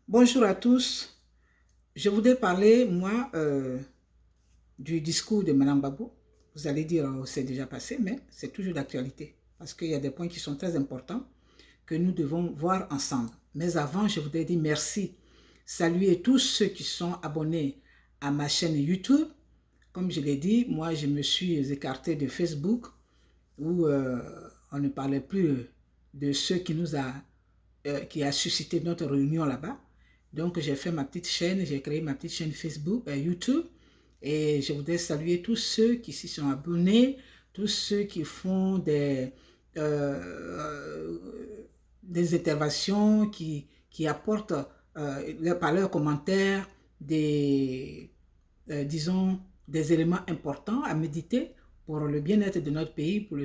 Bonjour à tous. Je voudrais parler, moi, du discours de Mme Babou. Vous allez dire, c'est déjà passé, mais c'est toujours d'actualité. Parce qu'il y a des points qui sont très importants que nous devons voir ensemble. Mais avant, je voudrais dire merci. Saluer tous ceux qui sont abonnés à ma chaîne YouTube. Comme je l'ai dit, moi, je me suis écarté de Facebook où on ne parlait plus de ceux qui a suscité notre réunion là-bas. Donc, j'ai fait ma petite chaîne, j'ai créé ma petite chaîne Facebook, YouTube, et je voudrais saluer tous ceux qui s'y sont abonnés, tous ceux qui font euh, des interventions, qui apportent par leurs commentaires disons, des éléments importants à méditer pour le bien-être de notre pays, pour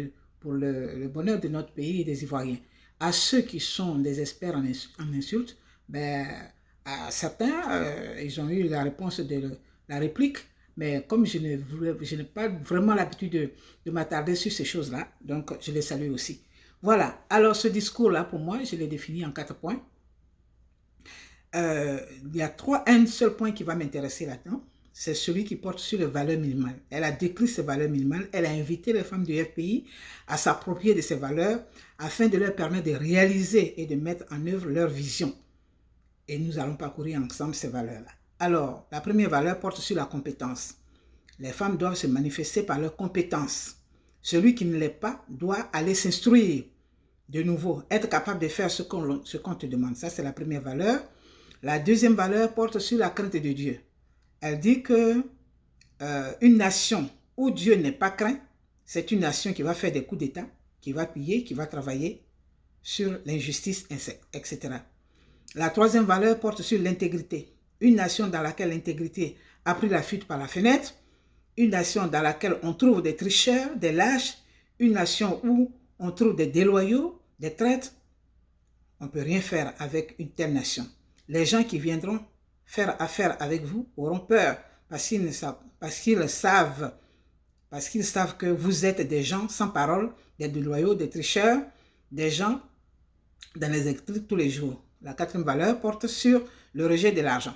le bonheur de notre pays et des Ivoiriens. À ceux qui sont des experts en insultes, ben, à certains, ils ont eu la réponse de la réplique, mais comme je n'ai pas vraiment l'habitude de m'attarder sur ces choses-là, donc je les salue aussi. Voilà, alors ce discours-là, pour moi, je l'ai défini en 4 points. Il y a un seul point qui va m'intéresser là-dedans, c'est celui qui porte sur les valeurs minimales. Elle a décrit ces valeurs minimales, elle a invité les femmes du FPI à s'approprier de ces valeurs afin de leur permettre de réaliser et de mettre en œuvre leur vision. Et nous allons parcourir ensemble ces valeurs-là. Alors, la première valeur porte sur la compétence. Les femmes doivent se manifester par leur compétence. Celui qui ne l'est pas doit aller s'instruire de nouveau, être capable de faire ce qu'on te demande. Ça, c'est la première valeur. La deuxième valeur porte sur la crainte de Dieu. Elle dit que une nation où Dieu n'est pas craint, c'est une nation qui va faire des coups d'État, qui va piller, qui va travailler sur l'injustice, etc. La troisième valeur porte sur l'intégrité. Une nation dans laquelle l'intégrité a pris la fuite par la fenêtre, une nation dans laquelle on trouve des tricheurs, des lâches, une nation où on trouve des déloyaux, des traîtres. On ne peut rien faire avec une telle nation. Les gens qui viendront faire affaire avec vous auront peur parce qu'ils savent que vous êtes des gens sans parole, des déloyaux, des tricheurs, des gens dans les électriques tous les jours. La quatrième valeur porte sur le rejet de l'argent.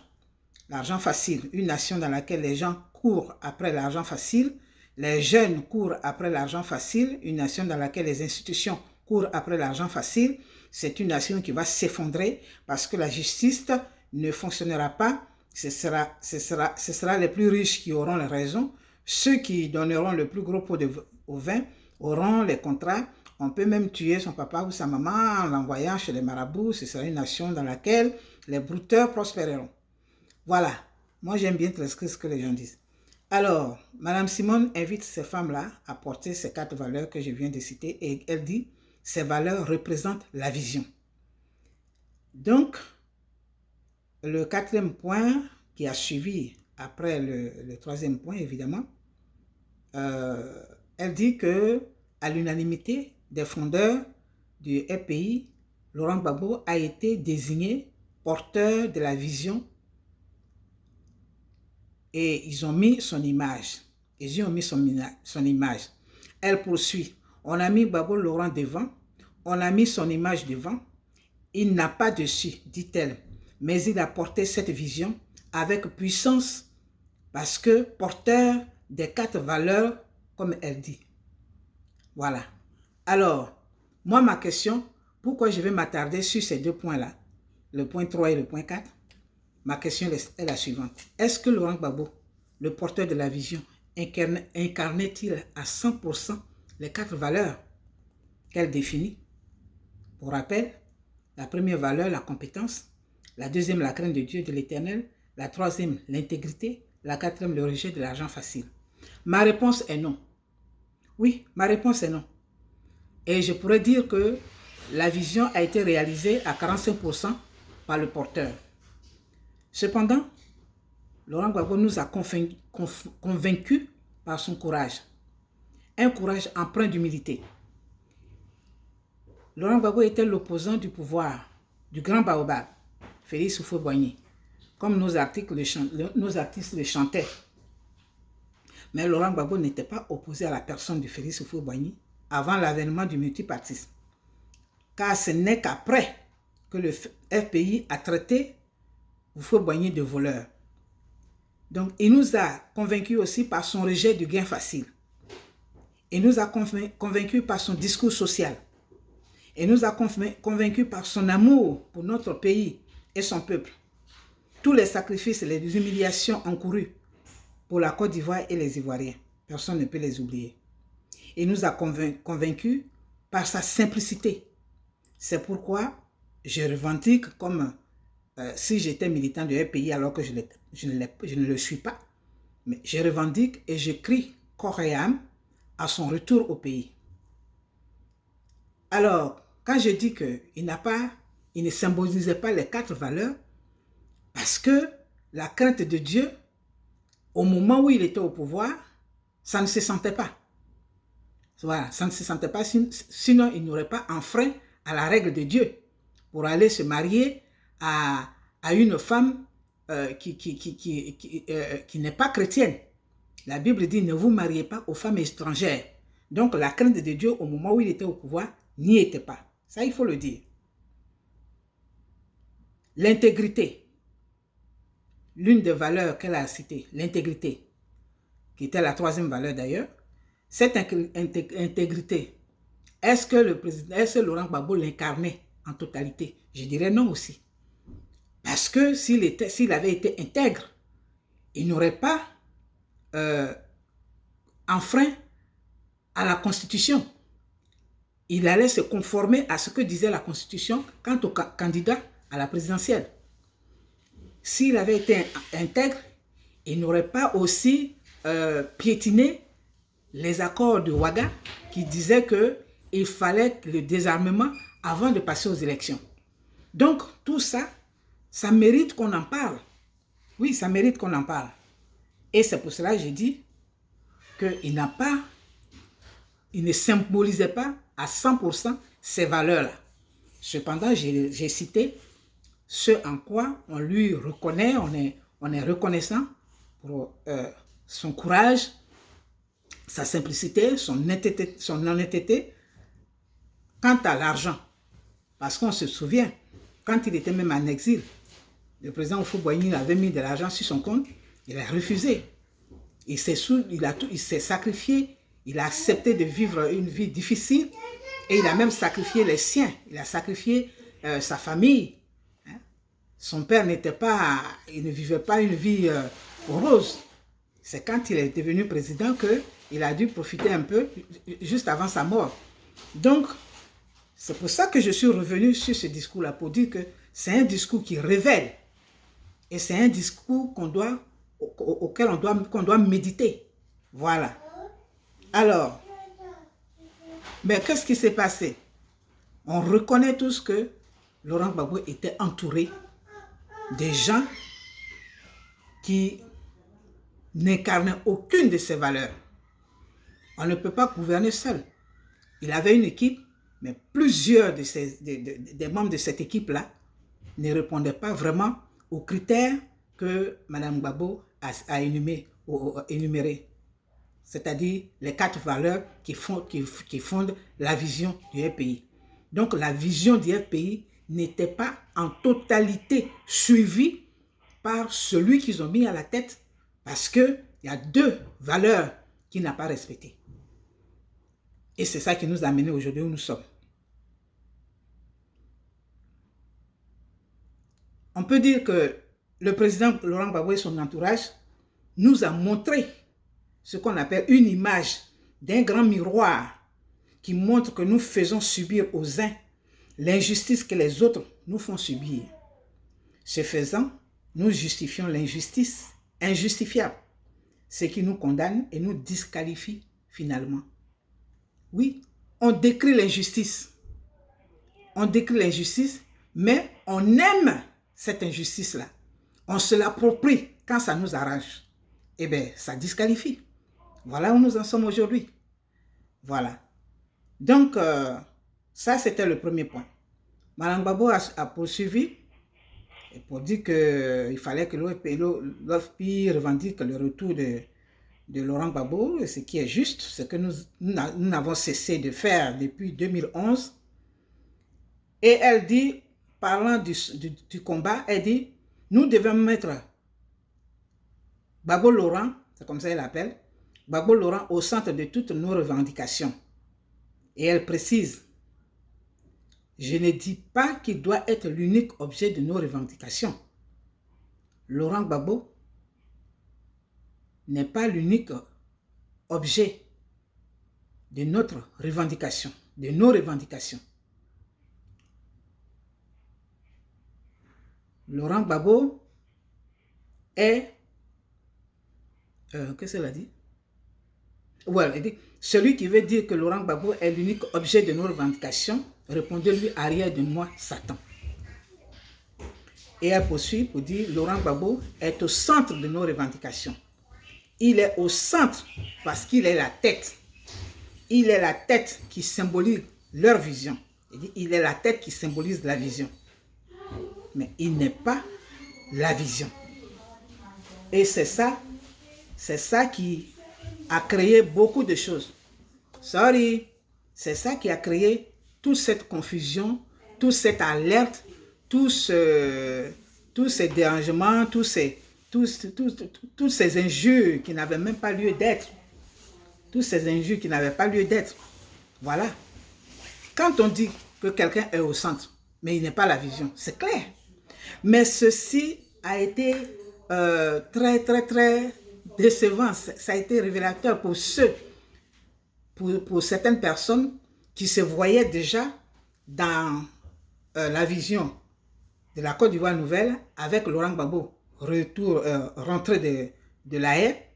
L'argent facile, une nation dans laquelle les gens courent après l'argent facile, les jeunes courent après l'argent facile, une nation dans laquelle les institutions courent après l'argent facile, c'est une nation qui va s'effondrer parce que la justice ne fonctionnera pas. Ce sera les plus riches qui auront la raison. Ceux qui donneront le plus gros pot au vin auront les contrats. On peut même tuer son papa ou sa maman en l'envoyant chez les marabouts. Ce sera une nation dans laquelle les brouteurs prospéreront. Voilà, moi j'aime bien transcrire ce que les gens disent. Alors, Madame Simone invite ces femmes-là à porter ces 4 valeurs que je viens de citer et elle dit, ces valeurs représentent la vision. Donc, le 4e point qui a suivi après le 3e point, évidemment, elle dit que à l'unanimité des fondeurs du FPI, Laurent Gbagbo a été désigné porteur de la vision et ils ont mis son image. Son image. Elle poursuit. On a mis Gbagbo Laurent devant, on a mis son image devant. Il n'a pas dessus, dit-elle, mais il a porté cette vision avec puissance parce que porteur des 4 valeurs, comme elle dit. Voilà. Alors, moi, ma question, pourquoi je vais m'attarder sur ces 2 points-là, le point 3 et le point 4, ma question est la suivante. Est-ce que Laurent Gbagbo, le porteur de la vision, incarnait-il à 100% les 4 valeurs qu'elle définit? Pour rappel, la première valeur, la compétence. La deuxième, la crainte de Dieu et de l'Éternel. La troisième, l'intégrité. La quatrième, le rejet de l'argent facile. Ma réponse est non. Oui, ma réponse est non. Et je pourrais dire que la vision a été réalisée à 45% par le porteur. Cependant, Laurent Gbagbo nous a convaincus par son courage. Un courage empreint d'humilité. Laurent Gbagbo était l'opposant du pouvoir, du grand baobab, Félix Houphouët-Boigny, comme nos artistes le chantaient. Mais Laurent Gbagbo n'était pas opposé à la personne de Félix Houphouët-Boigny avant l'avènement du multipartisme. Car ce n'est qu'après que le FPI a traité Houphouët-Boigny de voleur. Donc, il nous a convaincus aussi par son rejet du gain facile. Il nous a convaincus par son discours social. Il nous a convaincus par son amour pour notre pays et son peuple. Tous les sacrifices et les humiliations encourues pour la Côte d'Ivoire et les Ivoiriens. Personne ne peut les oublier. Il nous a convaincus par sa simplicité. C'est pourquoi je revendique comme si j'étais militant de RPI alors que je ne le suis pas. Mais je revendique et je crie corps et âme à son retour au pays. Alors, quand je dis qu'il ne symbolisait pas les 4 valeurs, parce que la crainte de Dieu, au moment où il était au pouvoir, ça ne se sentait pas. Voilà, ça ne se sentait pas, sinon il n'aurait pas enfreint à la règle de Dieu pour aller se marier à une femme qui n'est pas chrétienne. La Bible dit, ne vous mariez pas aux femmes étrangères. Donc la crainte de Dieu, au moment où il était au pouvoir, n'y était pas. Ça, il faut le dire. L'intégrité. L'une des valeurs qu'elle a citées, l'intégrité, qui était la 3e valeur d'ailleurs. Cette intégrité, est-ce que Laurent Gbagbo l'incarnait en totalité? Je dirais non aussi. Parce que s'il avait été intègre, il n'aurait pas enfreint à la Constitution. Il allait se conformer à ce que disait la Constitution quant au candidat à la présidentielle. S'il avait été intègre, il n'aurait pas aussi piétiné les accords de Ouaga qui disaient qu'il fallait le désarmement avant de passer aux élections. Donc, tout ça, ça mérite qu'on en parle. Oui, ça mérite qu'on en parle. Et c'est pour cela que j'ai dit qu'il ne symbolisait pas à 100% ces valeurs-là. Cependant, j'ai cité ce en quoi on lui reconnaît, on est reconnaissant pour son courage, sa simplicité, son honnêteté. Quant à l'argent, parce qu'on se souvient, quand il était même en exil, le président Houphouët-Boigny avait mis de l'argent sur son compte, il a refusé. Il s'est sacrifié, il a accepté de vivre une vie difficile et il a même sacrifié les siens, il a sacrifié sa famille. Hein? Son père il ne vivait pas une vie rose. C'est quand il est devenu président qu'il a dû profiter un peu juste avant sa mort. Donc, c'est pour ça que je suis revenu sur ce discours-là, pour dire que c'est un discours qui révèle. Et c'est un discours auquel qu'on doit méditer. Voilà. Alors, mais qu'est-ce qui s'est passé? On reconnaît tous que Laurent Gbagbo était entouré des gens qui n'incarnaient aucune de ses valeurs. On ne peut pas gouverner seul. Il avait une équipe, mais plusieurs des membres de cette équipe-là ne répondaient pas vraiment aux critères que Mme Gbagbo a énumérés. C'est-à-dire les 4 valeurs qui fondent la vision du RPI. Donc la vision du RPI n'était pas en totalité suivie par celui qu'ils ont mis à la tête, parce qu'il y a 2 valeurs qu'il n'a pas respectées. Et c'est ça qui nous a amenés aujourd'hui où nous sommes. On peut dire que le président Laurent Gbagbo et son entourage nous a montré ce qu'on appelle une image d'un grand miroir qui montre que nous faisons subir aux uns l'injustice que les autres nous font subir. Ce faisant, nous justifions l'injustice injustifiable, ce qui nous condamne et nous disqualifie finalement. Oui, on décrit l'injustice. On décrit l'injustice, mais on aime cette injustice-là. On se l'approprie quand ça nous arrange. Eh bien, ça disqualifie. Voilà où nous en sommes aujourd'hui. Voilà. Donc, ça, c'était le premier point. Mme Gbagbo a poursuivi pour dire qu'il fallait que l'OFPI revendique le retour de Laurent Gbagbo, ce qui est juste, ce que nous n'avons cessé de faire depuis 2011. Et elle dit, parlant du combat, elle dit, Nous devons mettre Gbagbo Laurent, c'est comme ça qu'il l'appelle, Gbagbo Laurent au centre de toutes nos revendications. Et elle précise, je ne dis pas qu'il doit être l'unique objet de nos revendications. Laurent Gbagbo n'est pas l'unique objet de notre revendication, de nos revendications. Laurent Gbagbo est, qu'est-ce qu'elle a dit? Ouais, elle dit, celui qui veut dire que Laurent Gbagbo est l'unique objet de nos revendications, répondez-lui arrière de moi, Satan. Et elle poursuit pour dire, Laurent Gbagbo est au centre de nos revendications. Il est au centre parce qu'il est la tête. Il est la tête qui symbolise leur vision. Il est la tête qui symbolise la vision. Mais il n'est pas la vision. Et c'est ça qui a créé beaucoup de choses. Sorry, c'est ça qui a créé toute cette confusion, toute cette alerte, tous ces dérangements, toutes ces injures qui n'avaient même pas lieu d'être. Toutes ces injures qui n'avaient pas lieu d'être. Voilà. Quand on dit que quelqu'un est au centre, mais il n'est pas la vision, c'est clair. Mais ceci a été très décevant. Ça a été révélateur pour certaines personnes qui se voyaient déjà dans la vision de la Côte d'Ivoire nouvelle avec Laurent Gbagbo, rentrée de la haie,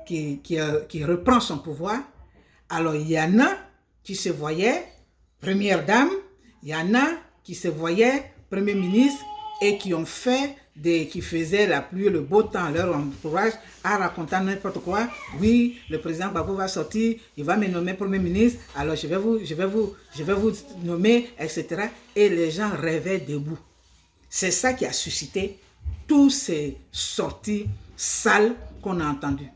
qui reprend son pouvoir. Alors il y en a qui se voyaient première dame, il y en a qui se voyaient premier ministre et qui faisaient la pluie, le beau temps, leur entourage, en racontant n'importe quoi. Oui, le président Gbagbo va sortir, il va me nommer premier ministre, alors je vais vous nommer, etc. Et les gens rêvaient debout. C'est ça qui a suscité toutes ces sorties sales qu'on a entendues.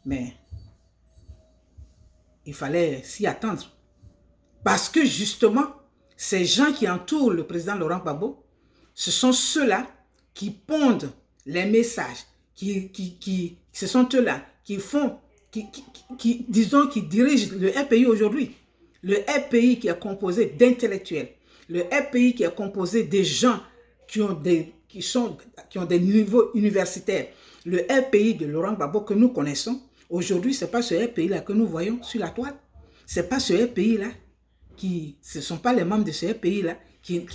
Mais il fallait s'y attendre. Parce que justement, ces gens qui entourent le président Laurent Gbagbo, ce sont ceux-là qui pondent les messages, ce sont eux-là qui font, disons, qui dirigent le RPI aujourd'hui. Le RPI qui est composé d'intellectuels, le RPI qui est composé de gens qui ont des niveaux universitaires. Le RPI de Laurent Gbagbo que nous connaissons, aujourd'hui, ce n'est pas ce RPI-là que nous voyons sur la toile. Ce n'est pas ce RPI-là ce ne sont pas les membres de ce pays-là qui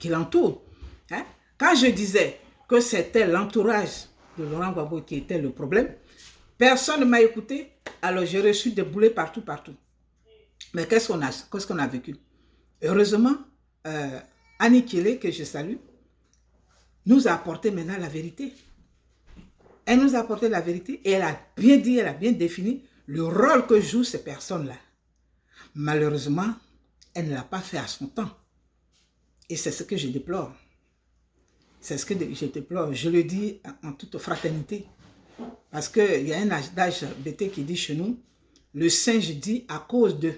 l'entourent. Hein? Quand je disais que c'était l'entourage de Laurent Gbagbo qui était le problème, personne ne m'a écouté, alors j'ai reçu des boulets partout. Mais qu'est-ce qu'on a vécu? Heureusement, Annie Kielé, que je salue, nous a apporté maintenant la vérité. Elle nous a apporté la vérité et elle a bien dit, elle a bien défini le rôle que jouent ces personnes-là. Malheureusement, elle ne l'a pas fait à son temps. Et c'est ce que je déplore. C'est ce que je déplore. Je le dis en toute fraternité. Parce qu'il y a un adage BT qui dit chez nous, le singe dit à cause de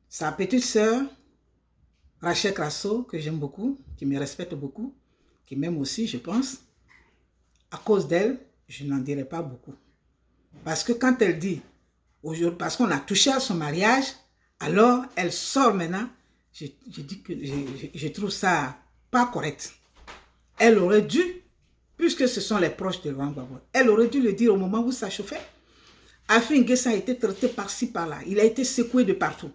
sa petite sœur, Rachel Crasso, que j'aime beaucoup, qui me respecte beaucoup, qui m'aime aussi, je pense. À cause d'elle, je n'en dirai pas beaucoup. Parce que quand elle dit, parce qu'on a touché à son mariage, alors elle sort maintenant, je dis que je trouve ça pas correct. Elle aurait dû, puisque ce sont les proches de Laurent Gbagbo, elle aurait dû le dire au moment où ça chauffait. Afin N'Guessan a été traité par-ci, par-là. Il a été secoué de partout.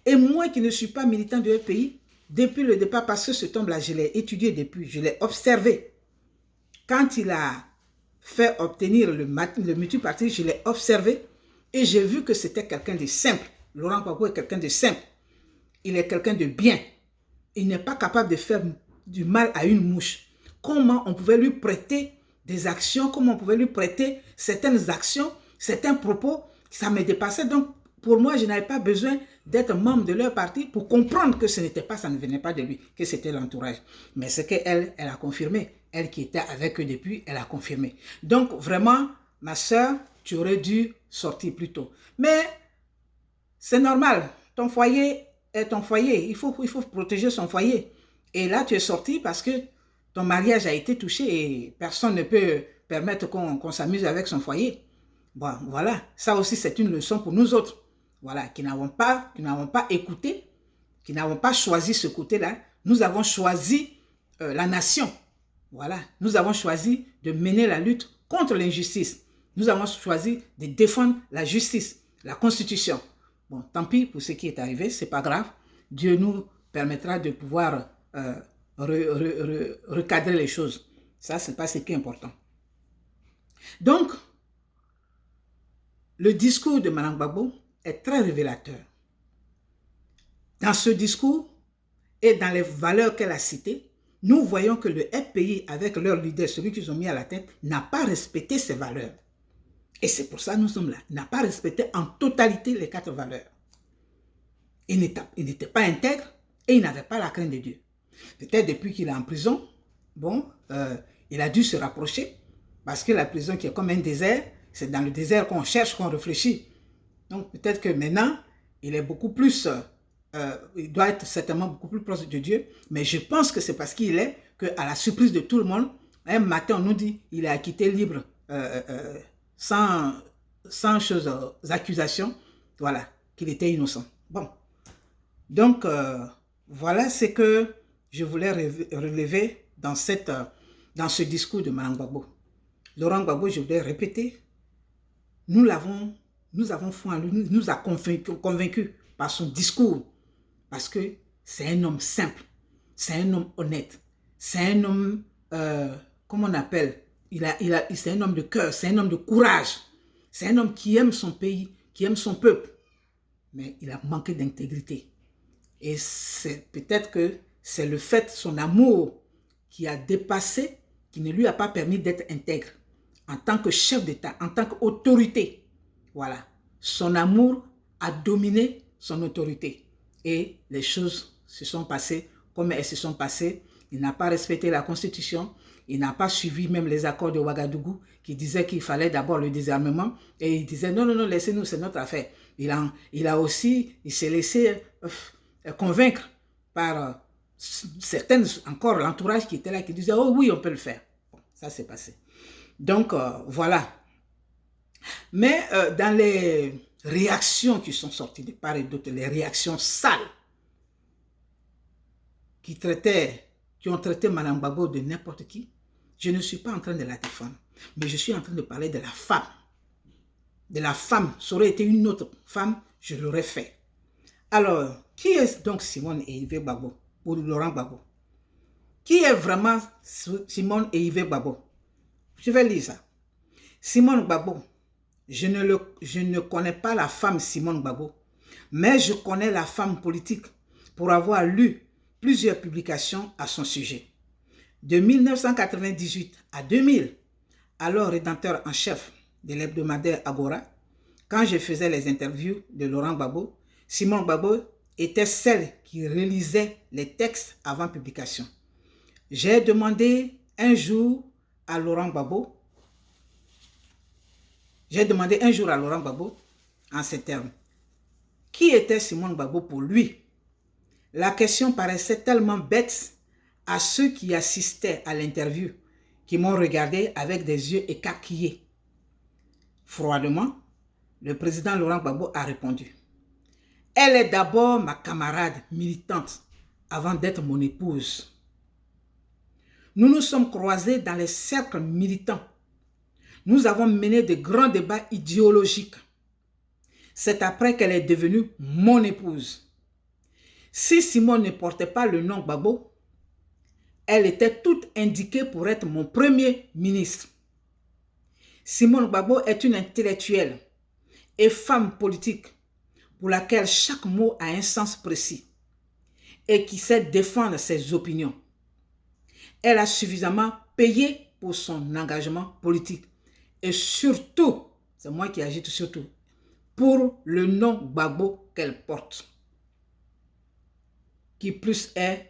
Et moi qui ne suis pas militant de pays, depuis le départ, parce que ce homme-là, je l'ai étudié depuis, je l'ai observé. Quand il a fait obtenir le multiparti, je l'ai observé et j'ai vu que c'était quelqu'un de simple. Laurent Gbagbo est quelqu'un de simple. Il est quelqu'un de bien. Il n'est pas capable de faire du mal à une mouche. Comment on pouvait lui prêter des actions, comment on pouvait lui prêter certaines actions, certains propos, ça me dépassait. Donc, pour moi, je n'avais pas besoin d'être membre de leur parti pour comprendre que ce n'était pas, ça ne venait pas de lui, que c'était l'entourage. Mais ce qu'elle, elle a confirmé. Elle qui était avec eux depuis, elle a confirmé. Donc, vraiment, ma soeur, tu aurais dû sortir plus tôt. Mais, c'est normal. Ton foyer est ton foyer. Il faut protéger son foyer. Et là, tu es sorti parce que ton mariage a été touché et personne ne peut permettre qu'on s'amuse avec son foyer. Bon, voilà, ça aussi c'est une leçon pour nous autres, voilà, qui n'avons pas écouté, qui n'avons pas choisi ce côté-là. Nous avons choisi la nation, voilà, nous avons choisi de mener la lutte contre l'injustice. Nous avons choisi de défendre la justice, la constitution. Bon, tant pis pour ce qui est arrivé, c'est pas grave. Dieu nous permettra de pouvoir recadrer les choses. Ça, c'est pas ce qui est important. Donc, le discours de Mme Gbagbo est très révélateur. Dans ce discours et dans les valeurs qu'elle a citées, nous voyons que le FPI, avec leur leader, celui qu'ils ont mis à la tête, n'a pas respecté ces valeurs. Et c'est pour ça que nous sommes là. Il n'a pas respecté en totalité les 4 valeurs. Il n'était pas intègre et il n'avait pas la crainte de Dieu. Peut-être depuis qu'il est en prison, bon, il a dû se rapprocher parce que la prison qui est comme un désert, c'est dans le désert qu'on cherche, qu'on réfléchit. Donc peut-être que maintenant, il est beaucoup plus, il doit être certainement beaucoup plus proche de Dieu, mais je pense que c'est parce qu'il est qu'à la surprise de tout le monde, un matin on nous dit il est acquitté libre sans accusations, voilà, qu'il était innocent. Bon, donc voilà ce que je voulais relever dans ce discours de Mme Gbagbo. Laurent Gbagbo, je voulais répéter, nous avons foi en lui, nous a convaincu par son discours, parce que c'est un homme simple, c'est un homme honnête, c'est un homme, comment on appelle, c'est un homme de cœur, c'est un homme de courage, c'est un homme qui aime son pays, qui aime son peuple, mais il a manqué d'intégrité. Et c'est peut-être que c'est le fait, son amour, qui a dépassé, qui ne lui a pas permis d'être intègre en tant que chef d'État, en tant qu'autorité. Voilà, son amour a dominé son autorité et les choses se sont passées comme elles se sont passées. Il n'a pas respecté la Constitution, il n'a pas suivi même les accords de Ouagadougou qui disaient qu'il fallait d'abord le désarmement et il disait non, laissez-nous, c'est notre affaire. Il s'est laissé convaincre par certaines, encore l'entourage qui était là, qui disait oh oui, on peut le faire. Bon, ça s'est passé. Donc voilà. Mais dans les réactions qui sont sorties de part et d'autre, les réactions sales qui ont traité Mme Gbagbo de n'importe qui, je ne suis pas en train de la défendre, mais je suis en train de parler de la femme. De la femme, ça aurait été une autre femme, je l'aurais fait. Alors, qui est donc Simone et Yves Gbagbo ou Laurent Gbagbo? Qui est vraiment Simone et Yves Gbagbo? Je vais lire ça. Simone Gbagbo, je ne connais pas la femme Simone Gbagbo, mais je connais la femme politique pour avoir lu plusieurs publications à son sujet. De 1998 à 2000, alors rédacteur en chef de l'hebdomadaire Agora, quand je faisais les interviews de Laurent Gbagbo, Simone Gbagbo était celle qui réalisait les textes avant publication. J'ai demandé un jour à Laurent Gbagbo en ces termes, qui était Simone Gbagbo pour lui? La question paraissait tellement bête à ceux qui assistaient à l'interview, qui m'ont regardé avec des yeux écarquillés. Froidement, le président Laurent Gbagbo a répondu. Elle est d'abord ma camarade militante avant d'être mon épouse. Nous nous sommes croisés dans les cercles militants. Nous avons mené de grands débats idéologiques. C'est après qu'elle est devenue mon épouse. Si Simone ne portait pas le nom Gbagbo, elle était toute indiquée pour être mon premier ministre. Simone Gbagbo est une intellectuelle et femme politique pour laquelle chaque mot a un sens précis et qui sait défendre ses opinions. Elle a suffisamment payé pour son engagement politique et surtout, c'est moi qui agite surtout, pour le nom Gbagbo qu'elle porte, qui plus est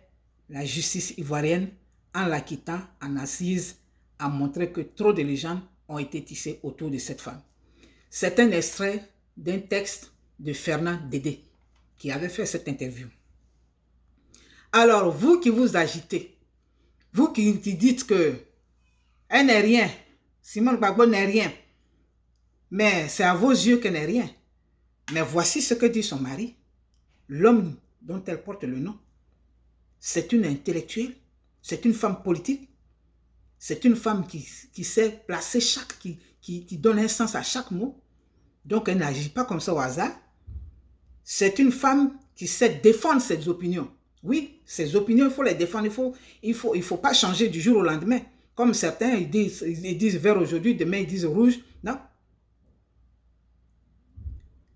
la justice ivoirienne en la quittant en assise a montré que trop de légendes ont été tissées autour de cette femme. C'est un extrait d'un texte de Fernand Dédé qui avait fait cette interview. Alors, vous qui vous agitez Vous qui dites que elle n'est rien, Simone Gbagbo n'est rien, mais c'est à vos yeux qu'elle n'est rien. Mais voici ce que dit son mari, l'homme dont elle porte le nom. C'est une intellectuelle, c'est une femme politique, c'est une femme qui sait placer qui donne un sens à chaque mot. Donc elle n'agit pas comme ça au hasard. C'est une femme qui sait défendre ses opinions. Oui, ses opinions, il faut les défendre. Il faut pas changer du jour au lendemain. Comme certains, ils disent vert aujourd'hui, demain ils disent rouge. Non.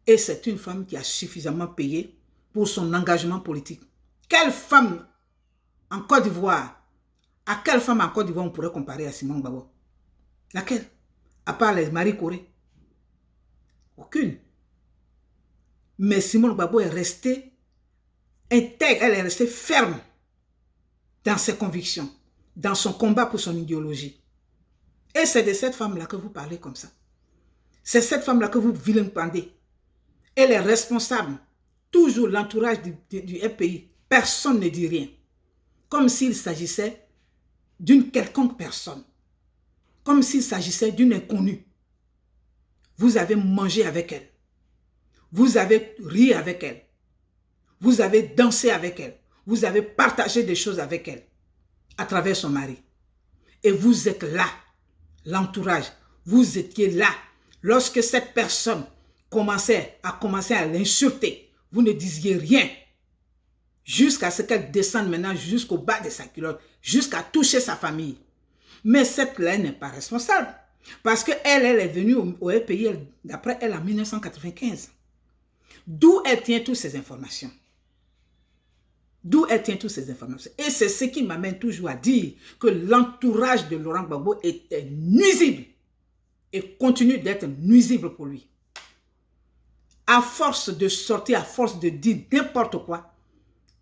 Et c'est une femme qui a suffisamment payé pour son engagement politique. Quelle femme en Côte d'Ivoire, à quelle femme en Côte d'Ivoire on pourrait comparer à Simone Gbagbo? Laquelle? À part les Marie Corée. Aucune. Mais Simone Gbagbo est restée intègre, elle est restée ferme dans ses convictions, dans son combat pour son idéologie. Et c'est de cette femme-là que vous parlez comme ça. C'est cette femme-là que vous vilipendez. Elle est responsable. Toujours l'entourage du FPI. Personne ne dit rien. Comme s'il s'agissait d'une quelconque personne. Comme s'il s'agissait d'une inconnue. Vous avez mangé avec elle. Vous avez ri avec elle. Vous avez dansé avec elle. Vous avez partagé des choses avec elle. À travers son mari. Et vous êtes là. L'entourage. Vous étiez là. Lorsque cette personne commençait à l'insulter, vous ne disiez rien. Jusqu'à ce qu'elle descende maintenant jusqu'au bas de sa culotte. Jusqu'à toucher sa famille. Mais cette-là n'est pas responsable. Parce qu'elle est venue au pays, d'après elle, en 1995. D'où elle tient toutes ces informations. D'où elle tient toutes ces informations. Et c'est ce qui m'amène toujours à dire que l'entourage de Laurent Gbagbo était nuisible. Et continue d'être nuisible pour lui. À force de sortir, à force de dire n'importe quoi,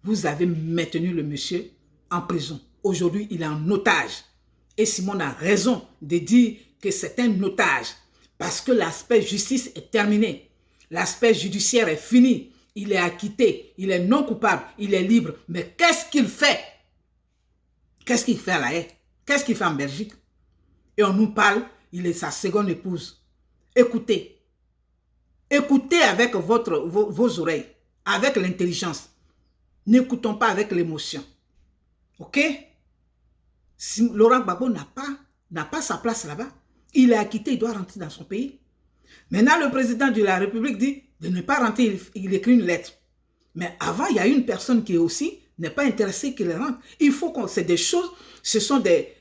vous avez maintenu le monsieur en prison. Aujourd'hui, il est en otage. Et Simone a raison de dire que c'est un otage. Parce que l'aspect justice est terminé. L'aspect judiciaire est fini. Il est acquitté. Il est non coupable. Il est libre. Mais qu'est-ce qu'il fait? Qu'est-ce qu'il fait à La Haye? Qu'est-ce qu'il fait en Belgique? Et on nous parle, il est sa seconde épouse. Écoutez. Écoutez avec vos oreilles. Avec l'intelligence. N'écoutons pas avec l'émotion. Ok? Si Laurent Gbagbo n'a pas sa place là-bas, il est acquitté, il doit rentrer dans son pays. Maintenant, le président de la République dit de ne pas rentrer, il écrit une lettre. Mais avant, il y a une personne qui aussi n'est pas intéressée qu'il rentre. Il faut qu'on... C'est des choses, ce sont des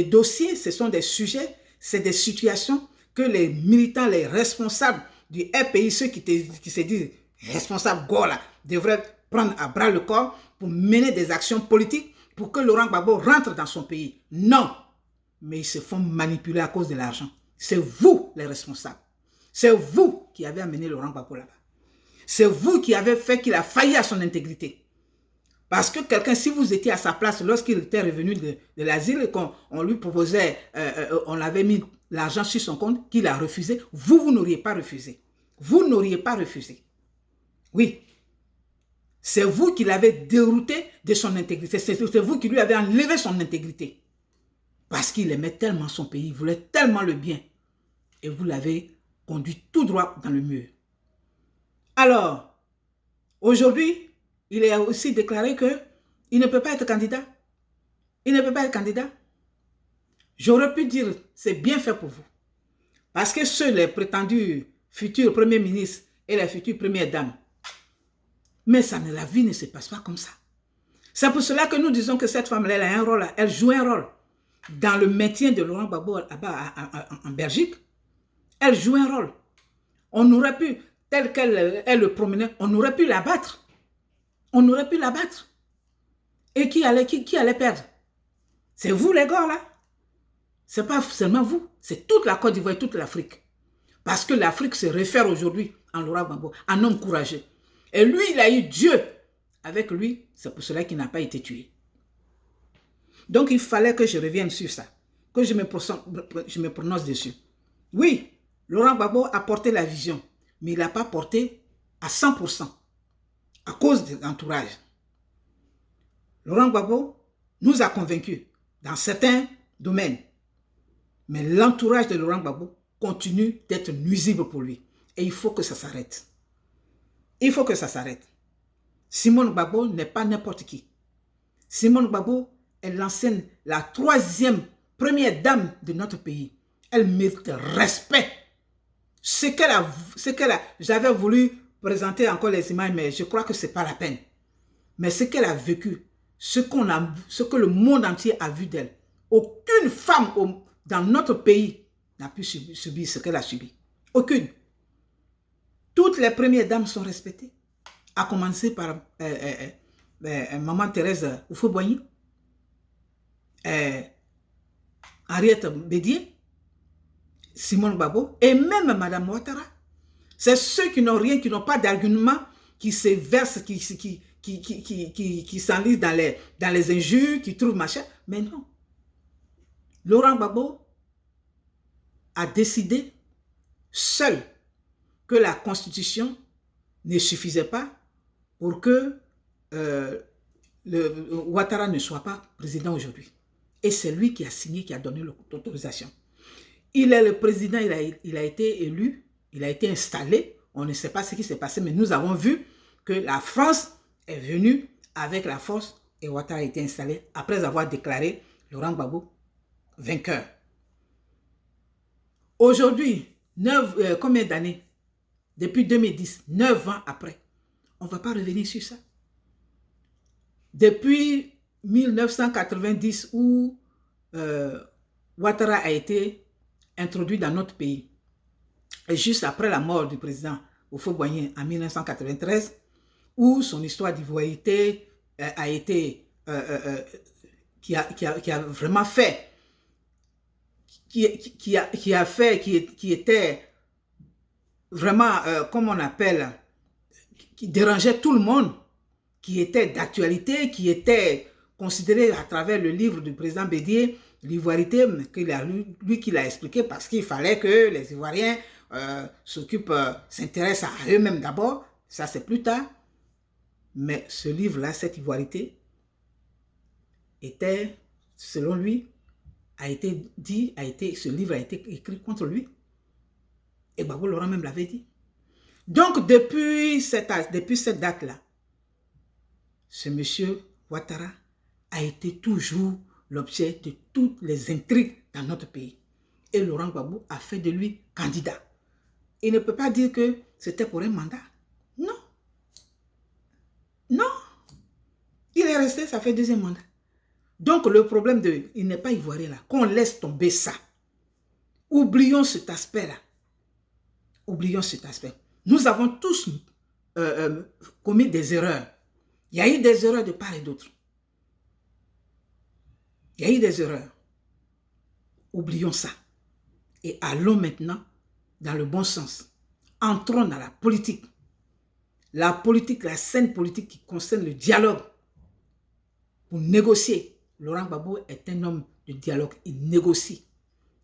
dossiers, ce sont des sujets, c'est des situations que les militants, les responsables du RPI, ceux qui se disent responsables, Gola, devraient prendre à bras le corps pour mener des actions politiques pour que Laurent Gbagbo rentre dans son pays. Non, mais ils se font manipuler à cause de l'argent. C'est vous les responsables. C'est vous qui avez amené Laurent Gbagbo là-bas. C'est vous qui avez fait qu'il a failli à son intégrité. Parce que quelqu'un, si vous étiez à sa place lorsqu'il était revenu de l'asile et qu'on lui proposait, on avait mis l'argent sur son compte, qu'il a refusé, vous n'auriez pas refusé. Vous n'auriez pas refusé. Oui. C'est vous qui l'avez dérouté de son intégrité. C'est vous qui lui avez enlevé son intégrité. Parce qu'il aimait tellement son pays, il voulait tellement le bien. Et vous l'avez conduit tout droit dans le mur. Alors, aujourd'hui, il est aussi déclaré qu'il ne peut pas être candidat. Il ne peut pas être candidat. J'aurais pu dire, c'est bien fait pour vous. Parce que ceux, les prétendus futurs premiers ministres et les futures premières dames, mais la vie ne se passe pas comme ça. C'est pour cela que nous disons que cette femme-là, elle a un rôle, elle joue un rôle dans le maintien de Laurent Gbagbo en Belgique. Elle joue un rôle. On aurait pu, tel qu'elle le promenait, on aurait pu l'abattre. On aurait pu l'abattre. Et qui allait perdre? C'est vous les gars là. C'est pas seulement vous, c'est toute la Côte d'Ivoire et toute l'Afrique. Parce que l'Afrique se réfère aujourd'hui en Laurent Gbagbo, un homme courageux. Et lui, il a eu Dieu avec lui. C'est pour cela qu'il n'a pas été tué. Donc, il fallait que je revienne sur ça. Que je me prononce dessus. Oui, Laurent Gbagbo a porté la vision. Mais il n'a pas porté à 100%. À cause de l'entourage. Laurent Gbagbo nous a convaincus. dans certains domaines. Mais l'entourage de Laurent Gbagbo continue d'être nuisible pour lui. Et il faut que ça s'arrête. Il faut que ça s'arrête. Simone Gbagbo n'est pas n'importe qui. Simone Gbagbo est l'ancienne, la troisième première dame de notre pays. Elle mérite respect. J'avais voulu présenter encore les images, mais je crois que ce n'est pas la peine. Mais ce qu'elle a vécu, ce que le monde entier a vu d'elle, aucune femme dans notre pays n'a pu subir ce qu'elle a subi. Aucune. Toutes les premières dames sont respectées, à commencer par Maman Thérèse Houphouët-Boigny, Henriette Bédier, Simone Gbagbo et même Madame Ouattara. C'est ceux qui n'ont rien, qui n'ont pas d'argument, qui se versent, qui s'enlisent dans les injures, qui trouvent machin. Mais non. Laurent Gbagbo a décidé seul que la Constitution ne suffisait pas pour que Ouattara ne soit pas président aujourd'hui. Et c'est lui qui a signé, qui a donné l'autorisation. Il est le président, il a été élu, il a été installé. On ne sait pas ce qui s'est passé, mais nous avons vu que la France est venue avec la force et Ouattara a été installé après avoir déclaré Laurent Gbagbo vainqueur. Aujourd'hui, combien d'années? Depuis 2010, 9 ans après, on ne va pas revenir sur ça. Depuis 1990 où Ouattara a été introduit dans notre pays, et juste après la mort du président Houphouët-Boigny en 1993, où son histoire d'ivoirité a été, qui a vraiment fait, qui était vraiment, comme on appelle, qui dérangeait tout le monde, qui était d'actualité, qui était considéré à travers le livre du président Bédier, l'ivoirité, lui qui l'a expliqué, parce qu'il fallait que les Ivoiriens s'intéressent à eux-mêmes d'abord. Ça, c'est plus tard. Mais ce livre-là, cette ivoirité, était, selon lui, ce livre a été écrit contre lui. Et Gbagbo Laurent même l'avait dit. Donc, depuis cette date-là, ce monsieur Ouattara a été toujours l'objet de toutes les intrigues dans notre pays. Et Laurent Gbagbo a fait de lui candidat. Il ne peut pas dire que c'était pour un mandat. Non. Non. Il est resté, ça fait deuxième mandat. Donc, le problème il n'est pas ivoirien là. Qu'on laisse tomber ça. Oublions cet aspect-là. Oublions cet aspect. Nous avons tous commis des erreurs. Il y a eu des erreurs de part et d'autre. Il y a eu des erreurs. Oublions ça. Et allons maintenant dans le bon sens. Entrons dans la politique. La politique, la scène politique qui concerne le dialogue. Pour négocier. Laurent Gbagbo est un homme de dialogue. Il négocie.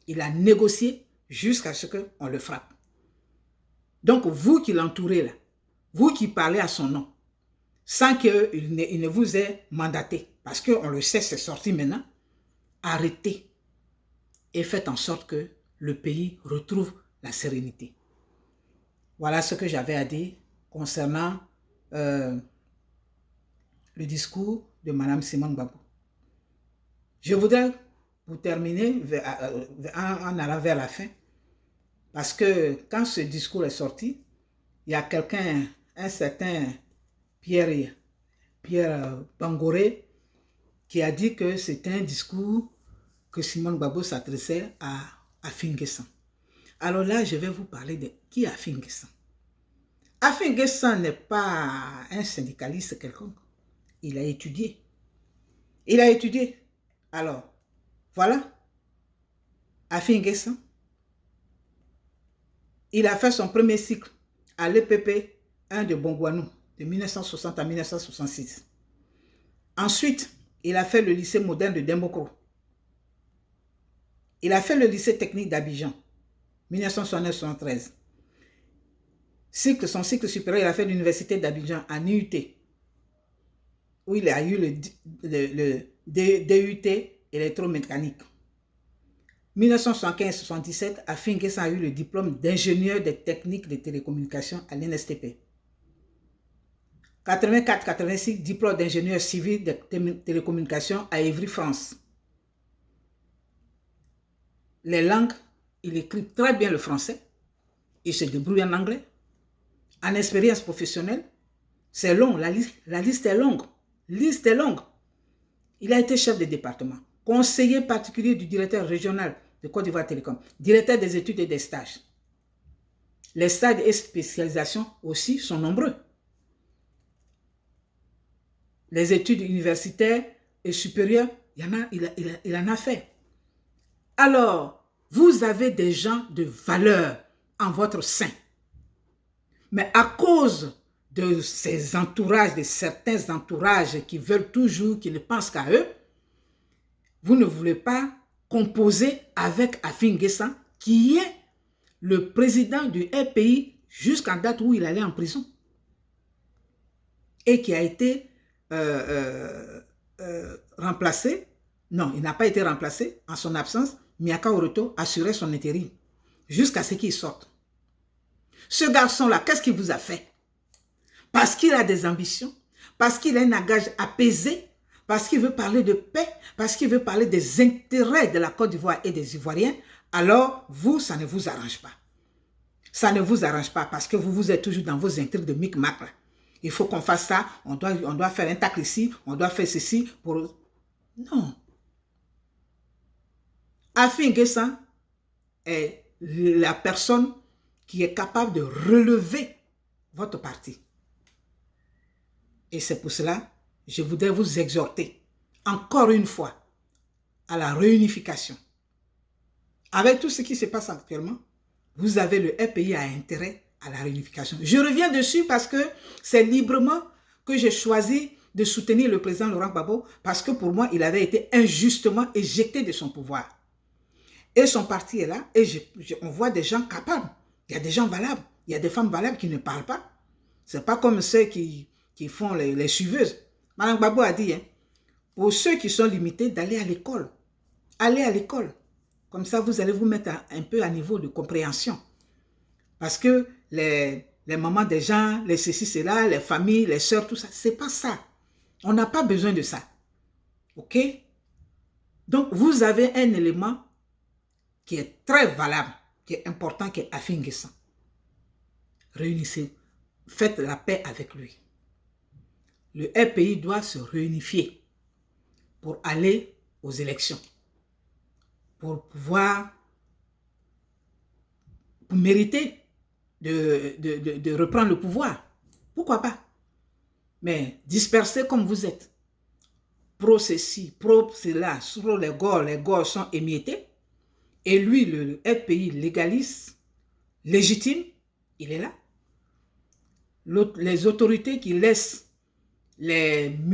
Il a négocié jusqu'à ce qu'on le frappe. Donc, vous qui l'entourez là, vous qui parlez à son nom, sans qu'il ne vous ait mandaté, parce qu'on le sait, c'est sorti maintenant, arrêtez et faites en sorte que le pays retrouve la sérénité. Voilà ce que j'avais à dire concernant le discours de Mme Simone Gbagbo. Je voudrais, pour terminer, en allant vers la fin, parce que quand ce discours est sorti, il y a quelqu'un, un certain Pierre Bangoré, qui a dit que c'était un discours que Simone Gbagbo s'adressait à Afin N'Guessan. Alors là, je vais vous parler de qui est Afin N'Guessan. Afin N'Guessan n'est pas un syndicaliste quelconque. Il a étudié. Il a étudié. Alors, voilà. Afin N'Guessan. Il a fait son premier cycle à l'EPP 1 de Bongouanou, de 1960 à 1966. Ensuite, il a fait le lycée moderne de Dembokro. Il a fait le lycée technique d'Abidjan, 1969-73. Son cycle supérieur, il a fait l'université d'Abidjan en IUT, où il a eu le DUT électromécanique. 1975-77, Afin N'Guessan a eu le diplôme d'ingénieur des techniques de télécommunications à l'INSTP. 84-86, diplôme d'ingénieur civil de télécommunications à Évry, France. Les langues, il écrit très bien le français. Il se débrouille en anglais. En expérience professionnelle, c'est long, la liste est longue. Liste est longue. Il a été chef de département, conseiller particulier du directeur régional de Côte d'Ivoire Télécom, directeur des études et des stages. Les stages et spécialisations aussi sont nombreux. Les études universitaires et supérieures, il en a fait. Alors, vous avez des gens de valeur en votre sein. Mais à cause de ces entourages, de certains entourages qui veulent toujours, qui ne pensent qu'à eux, vous ne voulez pas composer avec Afin N'Guessan, qui est le président du RPI jusqu'à date où il allait en prison. Et qui a été remplacé. Non, il n'a pas été remplacé. En son absence, Miaka Oroto assurait son intérim jusqu'à ce qu'il sorte. Ce garçon-là, qu'est-ce qu'il vous a fait? Parce qu'il a des ambitions, parce qu'il a un langage apaisé, parce qu'il veut parler de paix, parce qu'il veut parler des intérêts de la Côte d'Ivoire et des Ivoiriens, alors vous, ça ne vous arrange pas. Ça ne vous arrange pas parce que vous êtes toujours dans vos intrigues de micmac. Il faut qu'on fasse ça, on doit faire un tacle ici, on doit faire ceci pour... Non. Afin N'Guessan est la personne qui est capable de relever votre parti. Et c'est pour cela, je voudrais vous exhorter, encore une fois, à la réunification. Avec tout ce qui se passe actuellement, vous avez le RPI a intérêt à la réunification. Je reviens dessus parce que c'est librement que j'ai choisi de soutenir le président Laurent Gbagbo parce que pour moi, il avait été injustement éjecté de son pouvoir. Et son parti est là et on voit des gens capables. Il y a des gens valables. Il y a des femmes valables qui ne parlent pas. Ce n'est pas comme ceux qui font les suiveuses. Madame Gbagbo a dit, hein, pour ceux qui sont limités, d'aller à l'école. Allez à l'école. Comme ça, vous allez vous mettre un peu à niveau de compréhension. Parce que les mamans des gens, les ceci, cela, les familles, les sœurs, tout ça, c'est pas ça. On n'a pas besoin de ça. OK? Donc, vous avez un élément qui est très valable, qui est important, qui est Afin N'Guessan. Réunissez, faites la paix avec lui. Le RPI doit se réunifier pour aller aux élections, pour pouvoir, pour mériter de reprendre le pouvoir. Pourquoi pas? Mais dispersés comme vous êtes, pro ceci, pro cela, sur les gorges sont émiettés, et lui, le RPI légaliste, légitime, il est là. Les autorités qui laissent les